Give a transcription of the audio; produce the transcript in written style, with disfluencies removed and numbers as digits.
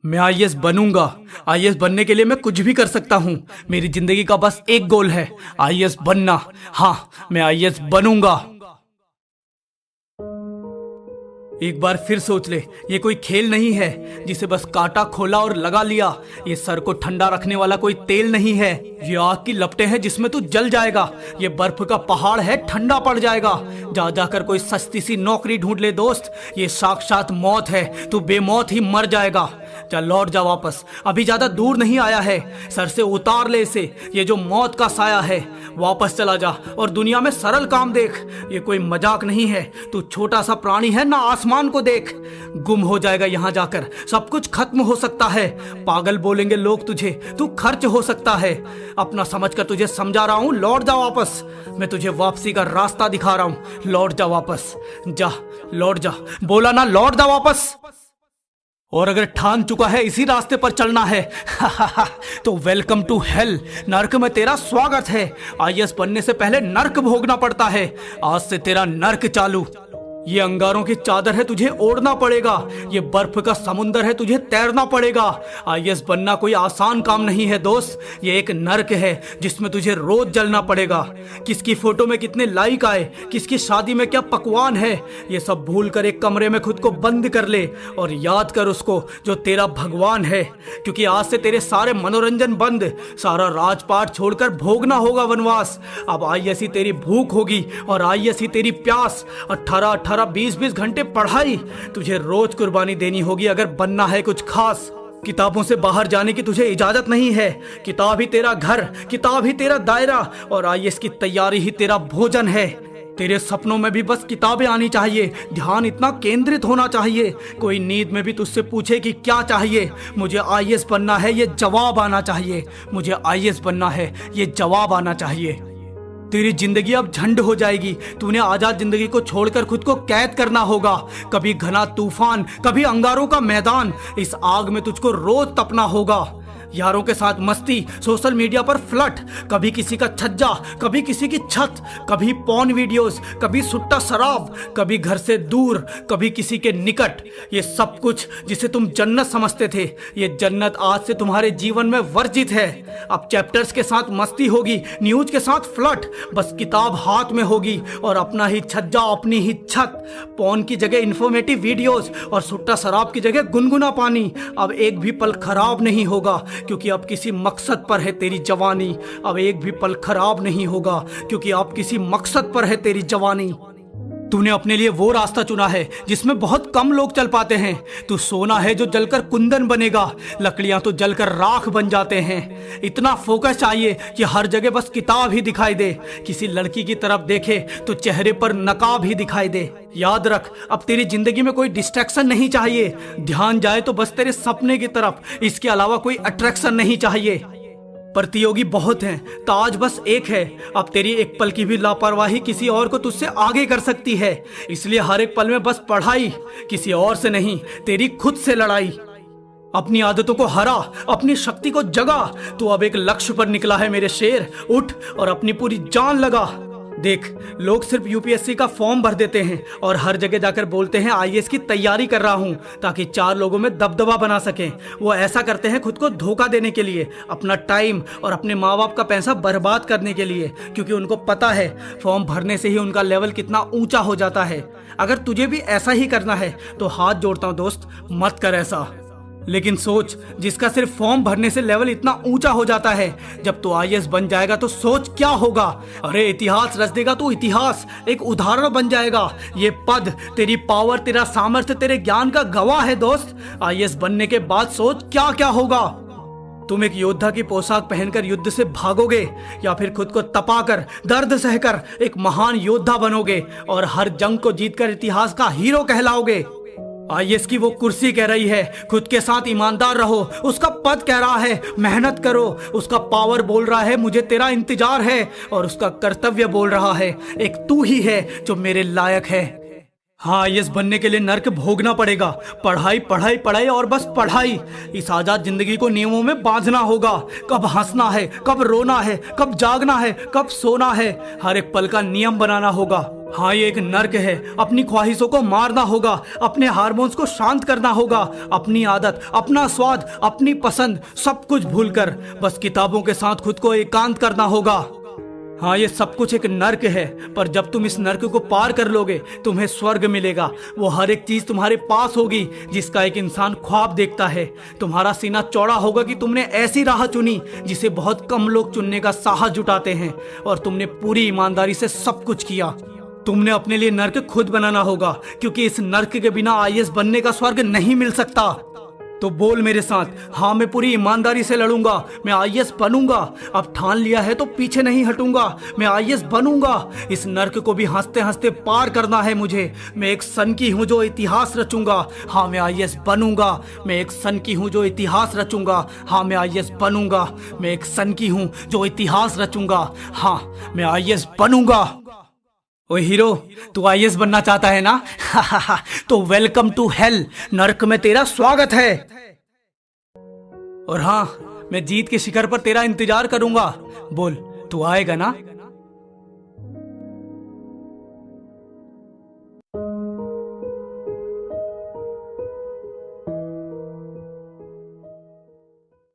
मैं आईएएस बनूंगा। आईएएस बनने के लिए मैं कुछ भी कर सकता हूँ। मेरी जिंदगी का बस एक गोल है, आईएएस बनना। हाँ, मैं आईएएस बनूंगा। एक बार फिर सोच ले, ये कोई खेल नहीं है जिसे बस काटा खोला और लगा लिया। ये सर को ठंडा रखने वाला कोई तेल नहीं है। ये आग की लपटें हैं जिसमें तू जल जाएगा। ये बर्फ का पहाड़ है, ठंडा पड़ जाएगा। जा जाकर कोई सस्ती सी नौकरी ढूंढ ले दोस्त, ये साक्षात मौत है। तू बेमौत ही मर जाएगा। जा, लौट जा वापस, अभी ज्यादा दूर नहीं आया है। सर से उतार ले इसे, ये जो मौत का साया है। वापस चला जा और दुनिया में सरल काम देख। ये कोई मजाक नहीं है। तू छोटा सा प्राणी है ना, आसमान को देख। गुम हो जाएगा यहाँ जाकर, सब कुछ खत्म हो सकता है। पागल बोलेंगे लोग तुझे, तू खर्च हो सकता है। अपना समझकर तुझे समझा रहा हूँ, लौट जा वापस। मैं तुझे वापसी का रास्ता दिखा रहा हूँ, लौट जा वापस। जा, लौट जा, बोला ना, लौट जा वापस। और अगर ठान चुका है इसी रास्ते पर चलना है तो वेलकम टू हेल। नर्क में तेरा स्वागत है। आईएएस बनने से पहले नर्क भोगना पड़ता है। आज से तेरा नर्क चालू। ये अंगारों की चादर है, तुझे ओढ़ना पड़ेगा। ये बर्फ का समुंदर है, तुझे तैरना पड़ेगा। आईएएस बनना कोई आसान काम नहीं है दोस्त। ये एक नर्क है जिसमें तुझे रोज जलना पड़ेगा। किसकी फोटो में कितने लाइक आए, किसकी शादी में क्या पकवान है, ये सब भूल कर एक कमरे में खुद को बंद कर ले और याद कर उसको जो तेरा भगवान है। क्योंकि आज से तेरे सारे मनोरंजन बंद, सारा राजपाट छोड़कर भोगना होगा वनवास। अब आईएएस ही तेरी भूख होगी और आईएएस ही तेरी प्यास। 18-18 20-20 घंटे पढ़ाई तुझे रोज कुर्बानी देनी होगी अगर बनना है कुछ खास। किताबों से बाहर जाने की तुझे इजाजत नहीं है। किताब ही तेरा घर, किताब ही तेरा दायरा और आईएएस की तैयारी ही तेरा भोजन है। तेरे सपनों में भी बस किताबें आनी चाहिए, ध्यान इतना केंद्रित होना चाहिए। कोई नींद में भी तुझसे पूछे कि क्या चाहिए, मुझे आईएएस बनना है, ये जवाब आना चाहिए। मुझे आईएएस बनना है, ये जवाब आना चाहिए। तेरी जिंदगी अब झंड हो जाएगी। तूने आजाद जिंदगी को छोड़कर खुद को कैद करना होगा। कभी घना तूफान, कभी अंगारों का मैदान, इस आग में तुझको रोज तपना होगा। यारों के साथ मस्ती, सोशल मीडिया पर फ्लर्ट, कभी किसी का छज्जा, कभी किसी की छत, कभी पॉर्न वीडियोस, कभी सुट्टा शराब, कभी घर से दूर, कभी किसी के निकट। ये सब कुछ जिसे तुम जन्नत समझते थे, ये जन्नत आज से तुम्हारे जीवन में वर्जित है। अब चैप्टर्स के साथ मस्ती होगी, न्यूज के साथ फ्लर्ट, बस किताब हाथ में होगी और अपना ही छज्जा, अपनी ही छत। पॉर्न की जगह इंफॉर्मेटिव वीडियोस और सुट्टा शराब की जगह गुनगुना पानी। अब एक भी पल खराब नहीं होगा क्योंकि अब किसी मकसद पर है तेरी जवानी। अब एक भी पल खराब नहीं होगा क्योंकि अब किसी मकसद पर है तेरी जवानी। तूने अपने लिए वो रास्ता चुना है जिसमें बहुत कम लोग चल पाते हैं। तू सोना है जो जलकर कुंदन बनेगा, लकड़ियां तो जलकर राख बन जाते हैं। इतना फोकस चाहिए कि हर जगह बस किताब ही दिखाई दे। किसी लड़की की तरफ देखे तो चेहरे पर नकाब ही दिखाई दे। याद रख, अब तेरी जिंदगी में कोई डिस्ट्रैक्शन नहीं चाहिए। ध्यान जाए तो बस तेरे सपने की तरफ, इसके अलावा कोई अट्रैक्शन नहीं चाहिए। प्रतियोगी बहुत हैं, ताज बस एक है। अब तेरी एक पल की भी लापरवाही किसी और को तुझसे आगे कर सकती है। इसलिए हर एक पल में बस पढ़ाई, किसी और से नहीं, तेरी खुद से लड़ाई। अपनी आदतों को हरा, अपनी शक्ति को जगा। तू अब एक लक्ष्य पर निकला है मेरे शेर। उठ और अपनी पूरी जान लगा। देख, लोग सिर्फ यूपीएससी का फॉर्म भर देते हैं और हर जगह जाकर बोलते हैं आईएएस की तैयारी कर रहा हूं ताकि 4 लोगों में दबदबा बना सकें। वो ऐसा करते हैं खुद को धोखा देने के लिए, अपना टाइम और अपने माँ बाप का पैसा बर्बाद करने के लिए, क्योंकि उनको पता है फॉर्म भरने से ही उनका लेवल कितना ऊंचा हो जाता है। अगर तुझे भी ऐसा ही करना है तो हाथ जोड़ता हूँ दोस्त, मत कर ऐसा। लेकिन सोच, जिसका सिर्फ फॉर्म भरने से लेवल इतना ऊंचा हो जाता है, जब तू आईएएस बन जाएगा तो सोच क्या होगा। अरे इतिहास रच देगा तू, इतिहास एक उदाहरण बन जाएगा। ये पद, तेरी पावर, तेरा सामर्थ्य, तेरे ज्ञान का गवाह है दोस्त। आईएएस बनने के बाद सोच क्या क्या होगा। तुम एक योद्धा की पोशाक पहनकर युद्ध से भागोगे या फिर खुद को तपाकर, दर्द सहकर एक महान योद्धा बनोगे और हर जंग को जीतकर इतिहास का हीरो कहलाओगे। आईएएस की वो कुर्सी कह रही है खुद के साथ ईमानदार रहो, उसका पद कह रहा है मेहनत करो, उसका पावर बोल रहा है मुझे तेरा इंतजार है और उसका कर्तव्य बोल रहा है एक तू ही है जो मेरे लायक है। हाँ, आईएएस बनने के लिए नर्क भोगना पड़ेगा। पढ़ाई पढ़ाई पढ़ाई और बस पढ़ाई। इस आजाद जिंदगी को नियमों में बांधना होगा। कब हंसना है, कब रोना है, कब जागना है, कब सोना है, हर एक पल का नियम बनाना होगा। हाँ, ये एक नर्क है। अपनी ख्वाहिशों को मारना होगा, अपने हार्मोन्स को शांत करना होगा, अपनी आदत, अपना स्वाद, अपनी पसंद सब कुछ भूलकर बस किताबों के साथ खुद को एकांत करना होगा। हाँ, ये सब कुछ एक नर्क है, पर जब तुम इस नर्क को पार कर लोगे तुम्हें स्वर्ग मिलेगा। वो हर एक चीज तुम्हारे पास होगी जिसका एक इंसान ख्वाब देखता है। तुम्हारा सीना चौड़ा होगा कि तुमने ऐसी राह चुनी जिसे बहुत कम लोग चुनने का साहस जुटाते हैं, और तुमने पूरी ईमानदारी से सब कुछ किया। तुमने अपने लिए नर्क खुद बनाना होगा, क्योंकि इस नर्क के बिना आईएएस बनने का स्वर्ग नहीं मिल सकता। तो बोल मेरे साथ, हाँ मैं पूरी ईमानदारी से लड़ूंगा, मैं आईएएस बनूंगा। अब ठान लिया है तो पीछे नहीं हटूंगा, मैं आईएएस बनूंगा। इस नर्क को भी हंसते हंसते पार करना है मुझे। मैं एक सन की हूँ जो इतिहास रचूंगा। हाँ, मैं आईएएस बनूंगा। मैं एक सन की हूँ जो इतिहास रचूंगा। हाँ, मैं आईएएस बनूंगा। मैं एक सन की हूँ जो इतिहास रचूंगा। हाँ, मैं आईएएस बनूंगा। ओए हीरो, तू आईएएस बनना चाहता है ना? तो वेलकम टू हेल। नर्क में तेरा स्वागत है। और हाँ, मैं जीत के शिखर पर तेरा इंतजार करूंगा। बोल, तू आएगा ना?